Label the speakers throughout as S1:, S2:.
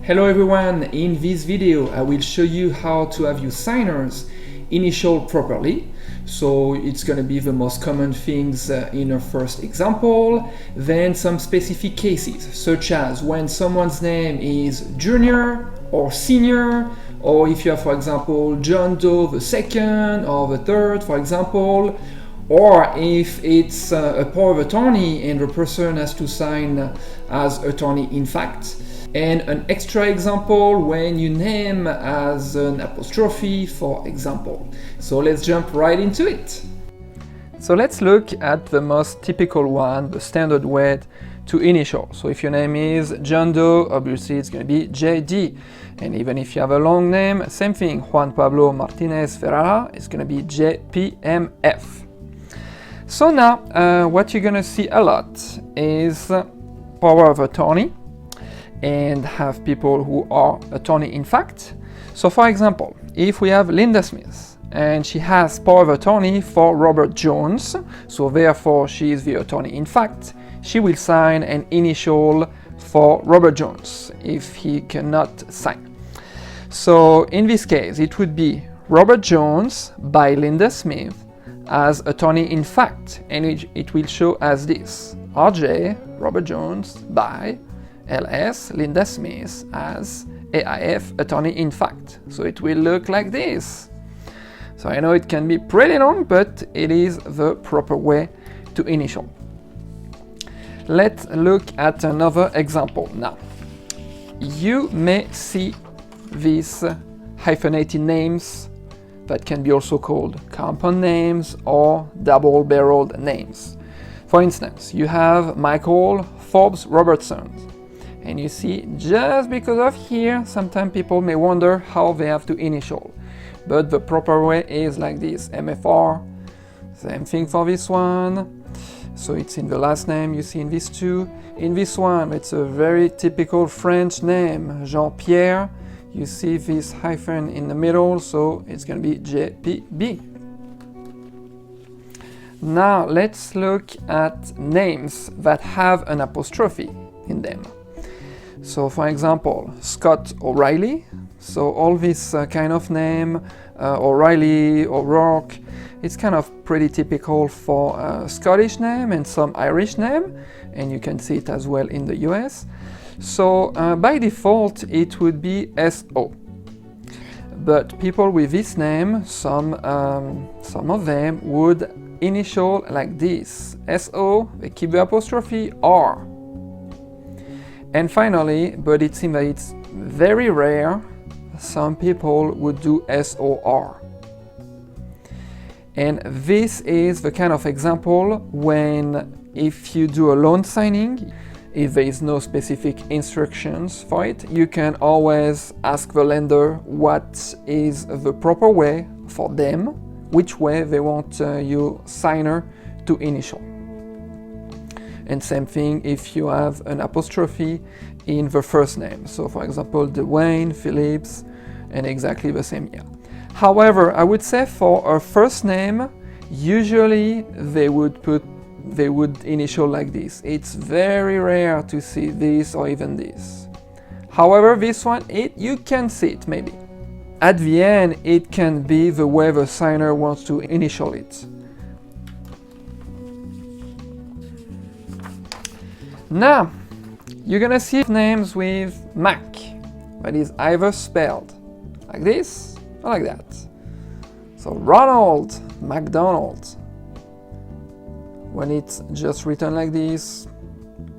S1: Hello everyone, in this video I will show you how to have your signers initial properly. So it's going to be the most common things in our first example, then some specific cases such as when someone's name is junior or senior, or if you have, for example, John Doe the second or the third, for example, or if it's a power of attorney and the person has to sign as attorney in fact. And an extra example when you name as an apostrophe, for example. So let's jump right into it. So let's look at the most typical one, the standard way to initial. So if your name is John Doe, obviously it's going to be JD. And even if you have a long name, same thing, Juan Pablo Martinez Ferrara, it's going to be JPMF. So now what you're going to see a lot is power of attorney and have people who are attorney in fact. So for example, if we have Linda Smith and she has power of attorney for Robert Jones, so therefore she is the attorney in fact, she will sign an initial for Robert Jones if he cannot sign. So in this case it would be Robert Jones by Linda Smith as attorney in fact, and it will show as this: RJ Robert Jones by LS Linda Smith as AIF attorney in fact. So it will look like this. So I know it can be pretty long, but it is the proper way to initial. Let's look at another example now. You may see these hyphenated names that can be also called compound names or double-barreled names. For instance, you have Michael Forbes Robertson. And you see, just because of here, sometimes people may wonder how they have to initial. But the proper way is like this: MFR, same thing for this one. So it's in the last name, you see in these two. In this one, it's a very typical French name, Jean-Pierre. You see this hyphen in the middle, so it's going to be JPB. Now let's look at names that have an apostrophe in them. So for example, Scott O'Reilly. So all this kind of name, O'Reilly, O'Rourke, it's kind of pretty typical for a Scottish name and some Irish name, and you can see it as well in the US. So by default it would be SO. But people with this name, some of them would initial like this: SO, they keep the apostrophe, R. And finally, but it seems that it's very rare, some people would do SOR. And this is the kind of example when, if you do a loan signing, if there is no specific instructions for it, you can always ask the lender what is the proper way for them, which way they want your signer to initial. And same thing if you have an apostrophe in the first name. So for example, Dwayne, Phillips, and exactly the same year. However, I would say for a first name, usually they would initial like this. It's very rare to see this or even this. However, this one, you can see it maybe. At the end, it can be the way the signer wants to initial it. Now, you're gonna see names with Mac, that is either spelled like this or like that. So Ronald McDonald, when it's just written like this,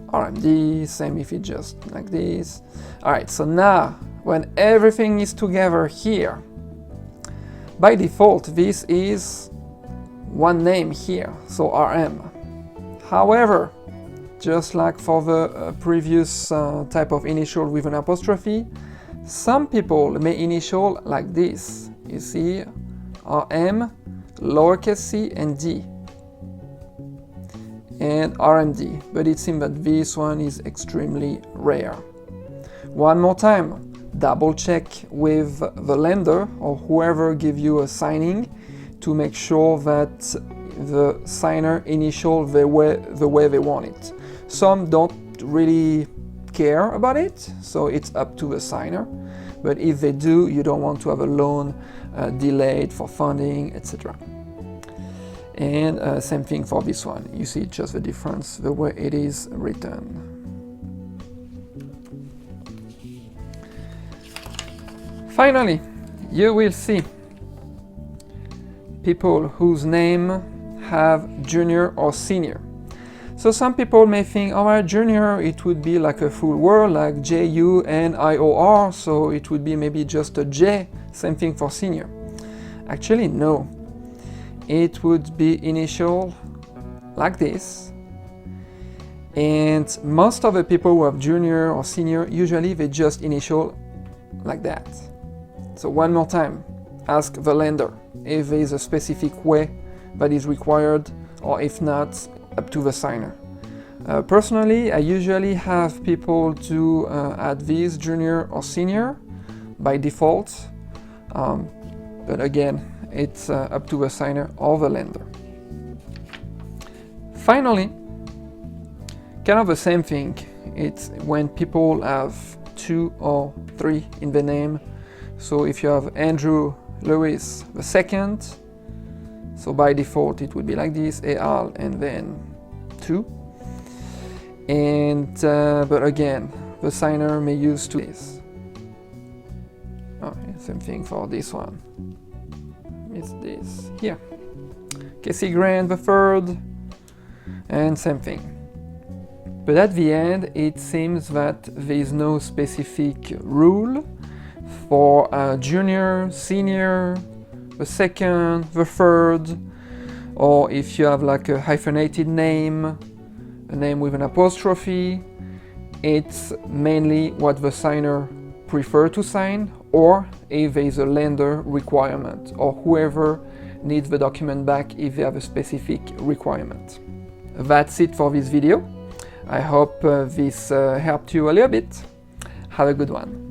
S1: RMD, same if it's just like this. Alright, so now, when everything is together here, by default this is one name here, so RM. However, just like for the previous type of initial with an apostrophe, some people may initial like this. You see, RM, lowercase c and D, and RMD, but it seems that this one is extremely rare. One more time, double check with the lender or whoever give you a signing to make sure that the signer initial the way they want it. Some don't really care about it, so it's up to the signer. But if they do, you don't want to have a loan delayed for funding, etc. And same thing for this one. You see just the difference, the way it is written. Finally, you will see people whose name have junior or senior. So some people may think, oh, junior, it would be like a full word, like J-U-N-I-O-R, so it would be maybe just a J, same thing for senior. Actually, no. It would be initial like this. And most of the people who have junior or senior, usually they just initial like that. So one more time, ask the lender if there is a specific way that is required, or if not, up to the signer. Personally, I usually have people do add this junior or senior by default, but again, it's up to the signer or the lender. Finally, kind of the same thing. It's when people have 2 or 3 in the name. So if you have Andrew Lewis II, so by default it would be like this, Al and then 2. And but again, the signer may use this. Same thing for this one. It's this here. Casey Grant III, and same thing. But at the end, it seems that there is no specific rule for junior, senior, the second, the third, or if you have like a hyphenated name, a name with an apostrophe, it's mainly what the signer prefers to sign, or if there is a lender requirement, or whoever needs the document back if they have a specific requirement. That's it for this video. I hope this helped you a little bit. Have a good one.